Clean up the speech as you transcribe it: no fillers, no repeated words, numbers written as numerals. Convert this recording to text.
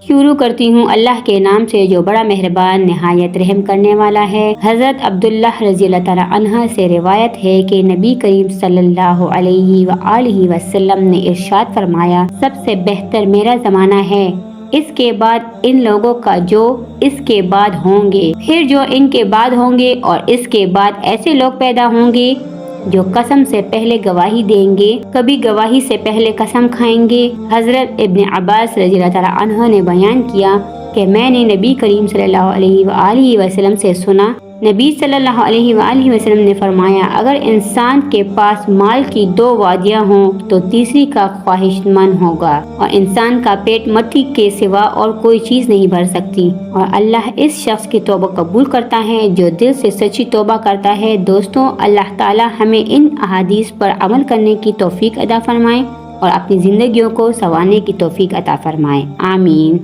شروع کرتی ہوں اللہ کے نام سے جو بڑا مہربان نہایت رحم کرنے والا ہے۔ حضرت عبداللہ رضی اللہ تعالیٰ عنہ سے روایت ہے کہ نبی کریم صلی اللہ علیہ وآلہ وسلم نے ارشاد فرمایا، سب سے بہتر میرا زمانہ ہے، اس کے بعد ان لوگوں کا جو اس کے بعد ہوں گے، پھر جو ان کے بعد ہوں گے، اور اس کے بعد ایسے لوگ پیدا ہوں گے جو قسم سے پہلے گواہی دیں گے، کبھی گواہی سے پہلے قسم کھائیں گے۔ حضرت ابن عباس رضی اللہ تعالیٰ عنہ نے بیان کیا کہ میں نے نبی کریم صلی اللہ علیہ وآلہ وسلم سے سنا، نبی صلی اللہ علیہ وآلہ وسلم نے فرمایا، اگر انسان کے پاس مال کی 2 وادیاں ہوں تو تیسری کا خواہش مند ہوگا، اور انسان کا پیٹ مٹی کے سوا اور کوئی چیز نہیں بھر سکتی، اور اللہ اس شخص کی توبہ قبول کرتا ہے جو دل سے سچی توبہ کرتا ہے۔ دوستوں، اللہ تعالی ہمیں ان احادیث پر عمل کرنے کی توفیق عطا فرمائے اور اپنی زندگیوں کو سنوارنے کی توفیق عطا فرمائے، آمین۔